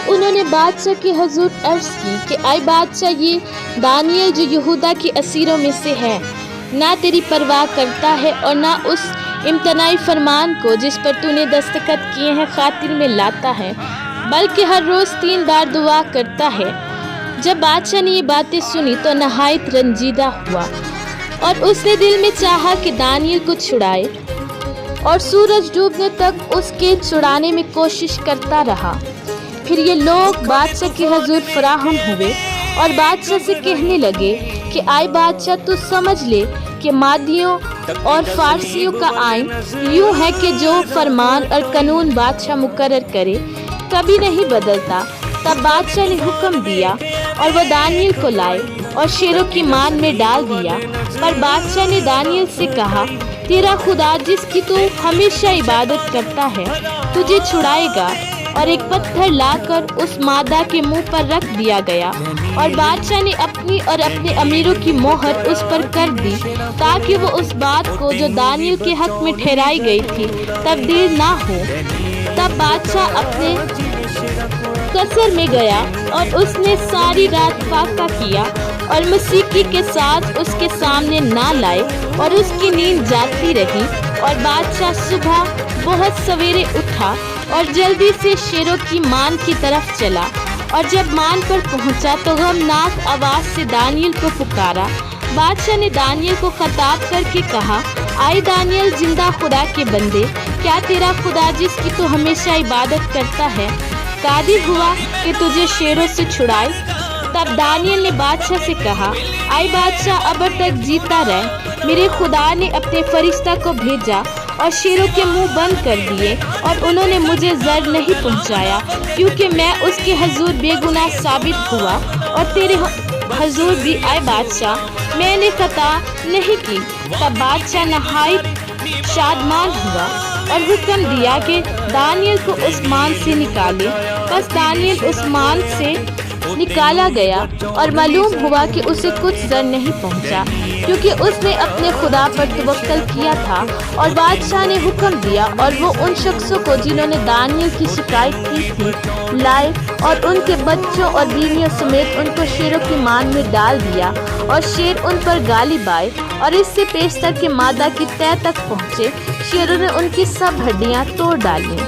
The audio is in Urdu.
انہوں نے بادشاہ کے حضور عرض کی کہ اے بادشاہ، یہ دانیل جو یہودا کے اسیروں میں سے ہے نہ تیری پرواہ کرتا ہے اور نہ اس امتناعی فرمان کو جس پر تو نے دستخط کیے ہیں خاطر میں لاتا ہے، بلکہ ہر روز 3 بار دعا کرتا ہے۔ جب بادشاہ نے یہ باتیں سنی تو نہایت رنجیدہ ہوا اور اس نے دل میں چاہا کہ دانیل کو چھڑائے، اور سورج ڈوبنے تک اس کے چھڑانے میں کوشش کرتا رہا۔ پھر یہ لوگ بادشاہ کے حضور فراہم ہوئے اور بادشاہ سے کہنے لگے کہ اے بادشاہ، تو سمجھ لے کہ مادیوں اور فارسیوں کا آئین یوں ہے کہ جو فرمان اور قانون بادشاہ مقرر کرے کبھی نہیں بدلتا۔ تب بادشاہ نے حکم دیا اور وہ دانیل کو لائے اور شیروں کی مان میں ڈال دیا۔ پر بادشاہ نے دانیل سے کہا، تیرا خدا جس کی تو ہمیشہ عبادت کرتا ہے تجھے چھڑائے گا۔ اور ایک پتھر لا کر اس مادہ کے منہ پر رکھ دیا گیا، اور بادشاہ نے اپنی اور اپنے امیروں کی مہر اس پر کر دی تاکہ وہ اس بات کو جو دانیل کے حق میں ٹھہرائی گئی تھی تبدیل نہ ہو۔ تب بادشاہ اپنے قصر میں گیا اور اس نے ساری رات فاقہ کیا اور موسیقی کے ساتھ اس کے سامنے نہ لائے، اور اس کی نیند جاتی رہی۔ اور بادشاہ صبح بہت سویرے اٹھا اور جلدی سے شیروں کی مان کی طرف چلا، اور جب مان پر پہنچا تو غمناک آواز سے دانیل کو پکارا۔ بادشاہ نے دانیل کو خطاب کر کے کہا، اے دانیل، زندہ خدا کے بندے، کیا تیرا خدا جس کی تو ہمیشہ عبادت کرتا ہے قادر ہوا کہ تجھے شیروں سے چھڑائے؟ تب دانیل نے بادشاہ سے کہا، اے بادشاہ، ابد تک جیتا رہ، میرے خدا نے اپنے فرشتہ کو بھیجا اور شیروں کے منہ بند کر دیے، اور انہوں نے مجھے زر نہیں پہنچایا، کیونکہ میں اس کے حضور بے گناہ ثابت ہوا، اور تیرے حضور بھی اے بادشاہ میں نے خطا نہیں کی۔ تب بادشاہ نہایت شادمان ہوا اور حکم دیا کہ دانیل کو اس مان سے نکالے۔ بس دانیل اس مان سے نکالا گیا اور معلوم ہوا کہ اسے کچھ زر نہیں پہنچا، کیونکہ اس نے اپنے خدا پر توکل کیا تھا۔ اور بادشاہ نے حکم دیا اور وہ ان شخصوں کو جنہوں نے دانیل کی شکایت کی تھی لائے، اور ان کے بچوں اور بیویوں سمیت ان کو شیروں کی مان میں ڈال دیا، اور شیر ان پر غالب آئے اور اس سے پیشتر کے مادہ کی تہہ تک پہنچے۔ شیروں نے ان کی سب ہڈیاں توڑ ڈالیں۔